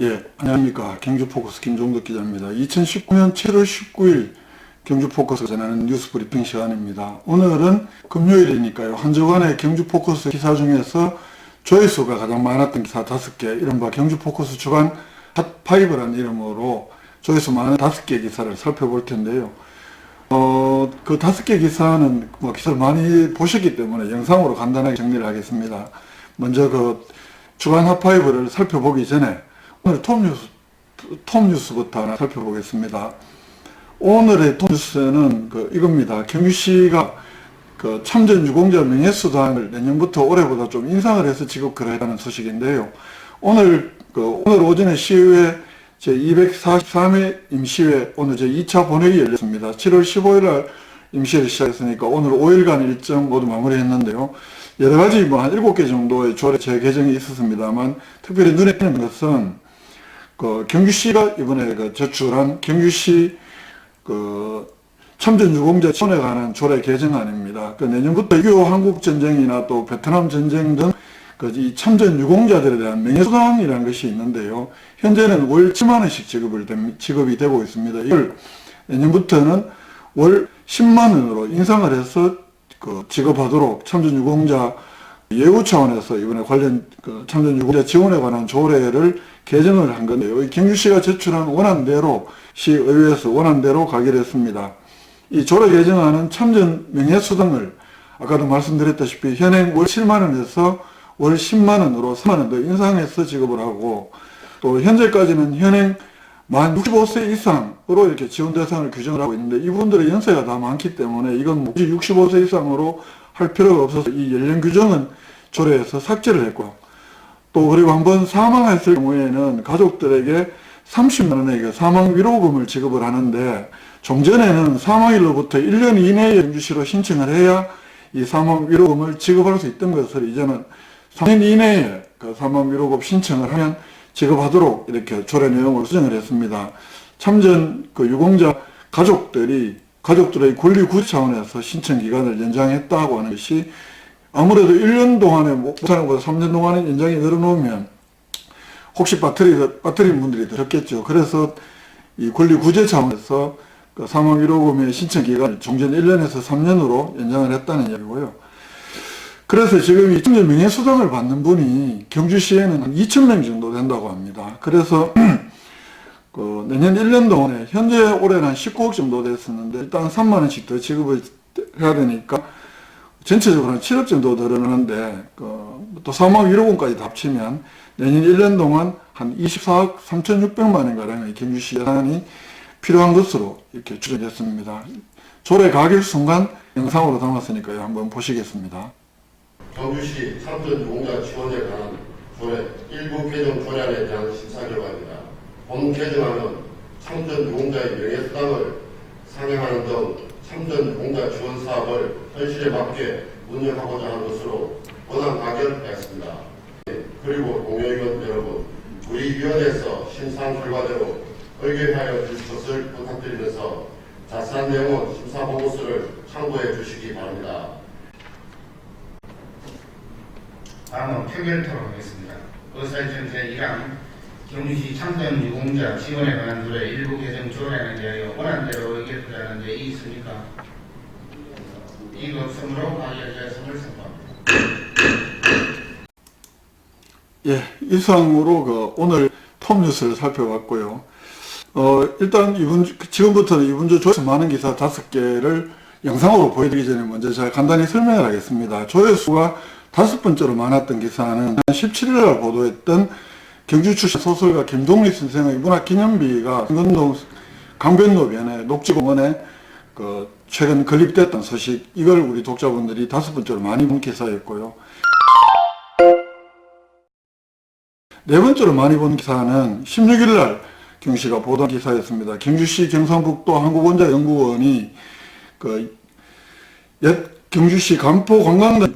예, 안녕하십니까. 경주포커스 김종덕 기자입니다. 2019년 7월 19일 경주포커스가 전하는 뉴스 브리핑 시간입니다. 오늘은 금요일이니까요. 한 주간의 경주포커스 기사 중에서 조회수가 가장 많았던 기사 5개, 이른바 경주포커스 주간 핫5라는 이름으로 조회수 많은 5개 기사를 살펴볼 텐데요. 그 5개 기사는 기사를 많이 보셨기 때문에 영상으로 간단하게 정리를 하겠습니다. 먼저 그 주간 핫5를 살펴보기 전에 오늘 톱뉴스부터 하나 살펴보겠습니다. 오늘의 톱뉴스는 이겁니다. 경주시가 그 참전 유공자 명예수당을 내년부터 올해보다 좀 인상을 해서 지급을 했다는 소식인데요. 오늘 오전에 시의회 제243회 임시회 오늘 제2차 본회의 열렸습니다. 7월 15일날 임시회를 시작했으니까 오늘 5일간 일정 모두 마무리했는데요. 여러 가지 한 7개 정도의 조례 재개정이 있었습니다만 특별히 눈에 띄는 것은 경주시가 이번에 제출한 경주시 참전 유공자 지원에 관한 조례 개정안입니다. 내년부터 6.25 한국전쟁이나 또 베트남 전쟁 등 이 참전 유공자들에 대한 명예수당이라는 것이 있는데요. 현재는 월 7만원씩 지급이 되고 있습니다. 이걸 내년부터는 월 10만원으로 인상을 해서 지급하도록 참전 유공자 예우 차원에서 이번에 관련 참전 유공자 지원에 관한 조례를 개정을 한 건데요. 경주시가 제출한 원안대로 시의회에서 원안대로 가기로 했습니다. 이 조례 개정안은 참전 명예수당을 아까도 말씀드렸다시피 현행 월 7만원에서 월 10만원으로 3만원 더 인상해서 지급을 하고, 또 현재까지는 현행 만 65세 이상으로 이렇게 지원 대상을 규정을 하고 있는데 이분들의 연세가 다 많기 때문에 이건 굳이 65세 이상으로 할 필요가 없어서 이 연령 규정은 조례에서 삭제를 했고요. 또 그리고 한번 사망했을 경우에는 가족들에게 30만원의 사망 위로금을 지급을 하는데, 종전에는 사망일로부터 1년 이내에 경주시로 신청을 해야 이 사망 위로금을 지급할 수 있던 것을 이제는 3년 이내에 사망 위로금 신청을 하면 지급하도록 이렇게 조례 내용을 수정을 했습니다. 참전 유공자 가족들의 권리 구제 차원에서 신청 기간을 연장했다고 하는 것이, 아무래도 1년 동안에 못하는보다 3년 동안에 연장이 늘어놓으면 혹시 빠뜨린 분들이 더 적겠죠. 그래서 이 권리 구제 차원에서 사망 위로금의 신청 기간을 종전 1년에서 3년으로 연장을 했다는 이야기고요. 그래서 지금 이 참전 명예수당을 받는 분이 경주시에는 한 2,000명 정도 된다고 합니다. 그래서 내년 1년 동안에 현재 올해는 한 19억 정도 됐었는데 일단 3만원씩 더 지급을 해야 되니까 전체적으로 한 7억 정도 늘어나는데 또 사망 위로금까지 다 합치면 내년 1년 동안 한 24억 3,600만원가량의 경주시 예산이 필요한 것으로 이렇게 추정됐습니다. 조례 가결 순간 영상으로 담았으니까요. 한번 보시겠습니다. 경주시 참전 유공자 지원에 관한 조례 일부 개정 조례안에 대한 심사 결과입니다. 본 개정안은 참전 유공자의 명예수당을 상향하는 등 참전 유공자 지원 사업을 현실에 맞게 운영하고자 하는 것으로 권한 가결하였습니다. 그리고 동료의원 여러분, 우리 위원회에서 심사한 결과대로 의결하여 주실 것을 부탁드리면서 자세한 내용은 심사보고서를 참고해 주시기 바랍니다. 다음은 표결 토론하겠습니다. 의사일정 제1항 경주시 참전 유공자 지원에 관한 조례 일부 개정 조례안에 대하여 원안대로 의결하는 데 있습니까? 이거 없으므로 가결되었음을 선포합니다. 예, 이상으로 오늘 톱뉴스를 살펴봤고요. 일단 지금부터는 이분주 조회수 많은 기사 5개를 영상으로 보여드리기 전에 먼저 제가 간단히 설명을 하겠습니다. 조회수가 5번째로 많았던 기사는 17일날 보도했던 경주 출신 소설가 김동리 선생의 문학기념비가 신건동 강변로변의 녹지공원에 최근 건립됐던 소식, 이걸 우리 독자분들이 5번째로 많이 본 기사였고요. 4번째로 많이 본 기사는 16일날 경시가 보도한 기사였습니다. 경주시 경상북도 한국원자연구원이 옛 경주시 간포 관광단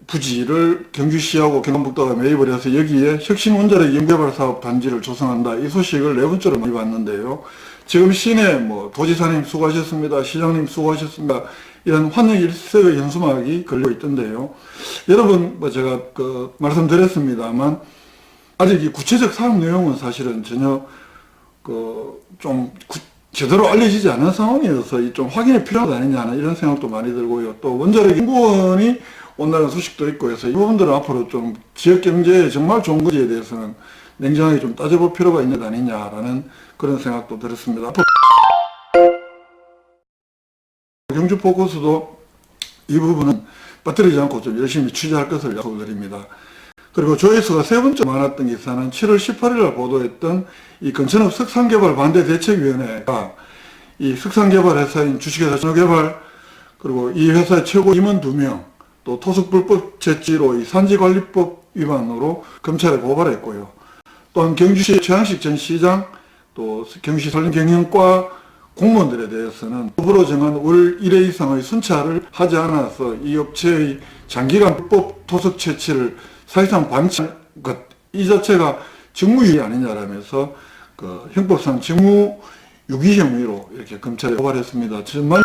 부지를 경주시하고 경상북도가 매입을 해서 여기에 혁신원자력 연개발 사업 단지를 조성한다. 이 소식을 4번째로 많이 봤는데요. 지금 시내 도지사님 수고하셨습니다. 시장님 수고하셨습니다. 이런 환영 일색의 현수막이 걸려 있던데요. 여러분 제가 말씀드렸습니다만 아직 이 구체적 사업 내용은 사실은 전혀 제대로 알려지지 않은 상황이어서 이 좀 확인이 필요하지 않느냐 이런 생각도 많이 들고요. 또 원자력 연구원이 온다는 소식도 있고 해서 이 부분들은 앞으로 좀 지역 경제에 정말 좋은 것에 대해서는 냉정하게 좀 따져볼 필요가 있는 것 아니냐라는 그런 생각도 들었습니다. 앞으로 경주 포커스도 이 부분은 빠뜨리지 않고 좀 열심히 취재할 것을 약속드립니다. 그리고 조회수가 세 번째 많았던 기사는 7월 18일 날 보도했던 이 건천업 석산개발 반대대책위원회가 이 석산개발 회사인 주식회사 전호개발 그리고 이 회사의 최고 임원 2명 또 토속 불법 채취로 이 산지관리법 위반으로 검찰에 고발했고요. 또한 경주시 최양식 전 시장 또 경주시 산림경영과 공무원들에 대해서는 법으로 정한 월 1회 이상의 순찰을 하지 않아서 이 업체의 장기간 불법 토속 채취를 사실상 방치한 것, 이 자체가 직무유기 아니냐라면서 형법상 직무 유기 혐의로 이렇게 검찰에 고발했습니다. 정말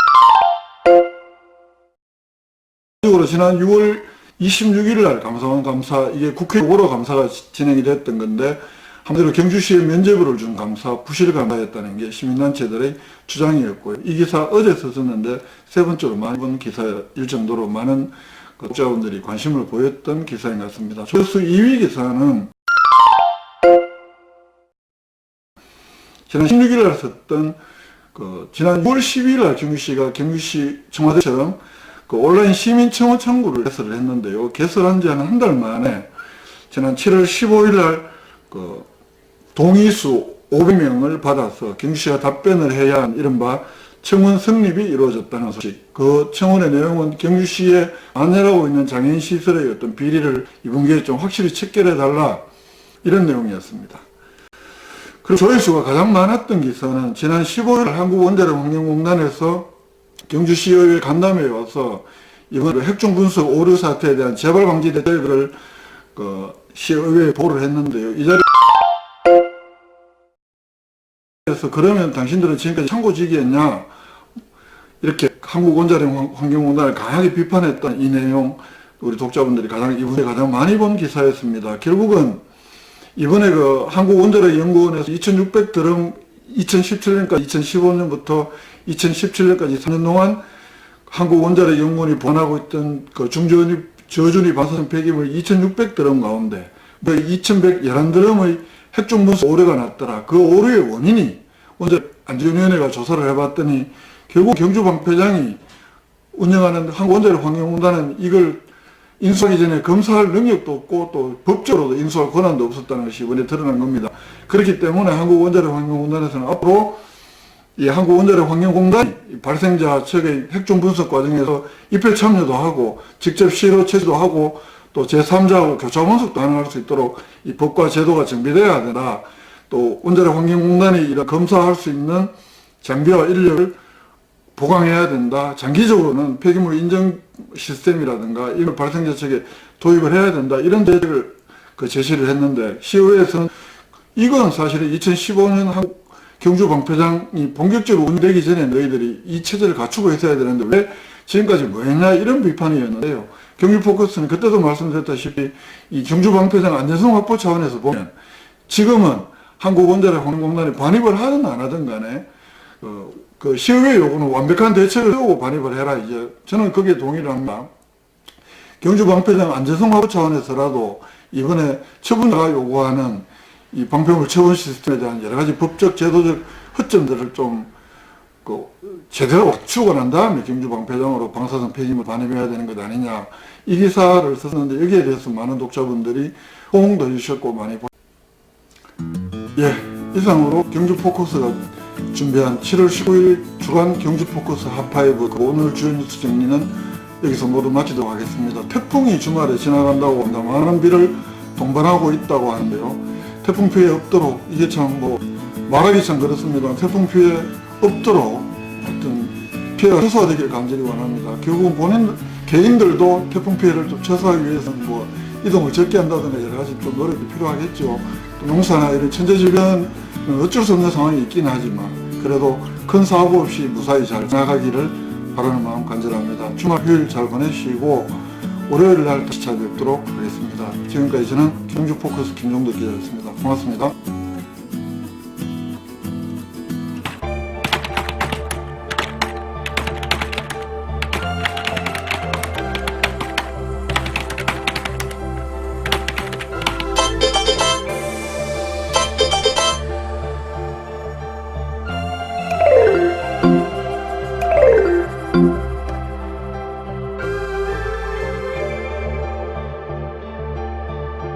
지난 6월 26일 날 감사원 감사, 이게 국회 요구로 감사가 진행이 됐던 건데 한마디로 경주시에 면죄부를 준 감사, 부실 감사였다는 게 시민단체들의 주장이었고요. 이 기사 어제 썼었는데 세 번째로 많이 본 기사일 정도로 많은 독자분들이 관심을 보였던 기사인 것 같습니다. 조회수 2위 기사는 지난 16일 날 썼던 지난 6월 12일 날 경주시가 경주시 청와대처럼 온라인 시민청원 청구를 개설을 했는데요. 개설한 지 한 달 만에 지난 7월 15일 날 동의수 500명을 받아서 경주시가 답변을 해야 한 이른바 청원 성립이 이루어졌다는 소식. 그 청원의 내용은 경주시에 안내하고 있는 장애인시설의 어떤 비리를 이번 기회에 좀 확실히 척결해달라 이런 내용이었습니다. 그리고 조회수가 가장 많았던 기사는 지난 15일 한국원자력환경공단에서 경주시의회 간담회에 와서 이번 핵종 분석 오류 사태에 대한 재발 방지 대책을 시의회에 보고를 했는데요. 이 자리에서 그러면 당신들은 지금까지 참고직이었냐 이렇게 한국원자력환경공단을 강하게 비판했던 이 내용 우리 독자분들이 이번에 가장 많이 본 기사였습니다. 결국은 이번에 한국원자력연구원에서 2,600드럼 2017년까지 2015년부터 2017년까지 3년 동안 한국원자력연구원이 보관하고 있던 저준위 방사성 폐기물 2,600드럼 가운데 2,111드럼의 핵종 분석 오류가 났더라. 그 오류의 원인이 원자력안전위원회가 조사를 해봤더니 결국 경주 방패장이 운영하는 한국원자력환경공단은 이걸 인수하기 전에 검사할 능력도 없고 또 법적으로도 인수할 권한도 없었다는 것이 이번에 드러난 겁니다. 그렇기 때문에 한국원자력환경공단에서는 앞으로 이 한국원자력환경공단이 발생자 측의 핵종 분석 과정에서 입회 참여도 하고 직접 실효 채취도 하고 또 제3자하고 교차 분석도 가능할 수 있도록 이 법과 제도가 정비되어야 된다. 또 원자력환경공단이 이런 검사할 수 있는 장비와 인력을 보강해야 된다. 장기적으로는 폐기물 인정 시스템이라든가 이런 발생자 측에 도입을 해야 된다. 이런 대책을 제시를 했는데 시의회에서는 이건 사실은 2015년 경주 방패장이 본격적으로 운영되기 전에 너희들이 이 체제를 갖추고 있어야 되는데 왜 지금까지 뭐 했냐 이런 비판이었는데요. 경주 포커스는 그때도 말씀드렸다시피 이 경주 방패장 안전성 확보 차원에서 보면 지금은 한국원자력환경공단이 반입을 하든 안 하든 간에 시의회 요구는 완벽한 대책을 세우고 반입을 해라. 이제 저는 거기에 동의를 합니다. 경주 방패장 안전성 확보 차원에서라도 이번에 처분자가 요구하는 이 방패물 처분 시스템에 대한 여러 가지 법적 제도적 허점들을 좀 제대로 갖추고 난 다음에 경주 방패장으로 방사성 폐기물 반입해야 되는 것 아니냐 이 기사를 썼는데 여기에 대해서 많은 독자분들이 호응도 해주셨고 많이 이상으로 경주 포커스가 준비한 7월 19일 주간 경주 포커스 핫5 오늘 주요 뉴스 정리는 여기서 모두 마치도록 하겠습니다. 태풍이 주말에 지나간다고 합니다. 많은 비를 동반하고 있다고 하는데요. 태풍 피해 없도록 이게 참 말하기 참 그렇습니다. 태풍 피해 없도록 어떤 피해가 최소화되길 간절히 원합니다. 결국은 개인들도 태풍 피해를 좀 최소화하기 위해서는 이동을 적게 한다든가 여러 가지 좀 노력이 필요하겠죠. 또 농사나 이런 천재지변은 어쩔 수 없는 상황이 있긴 하지만 그래도 큰 사고 없이 무사히 잘 지나가기를 바라는 마음 간절합니다. 주말 휴일 잘 보내시고 월요일 날 다시 찾아뵙도록 하겠습니다. 지금까지 저는 경주포커스 김종덕 기자였습니다. 고맙습니다.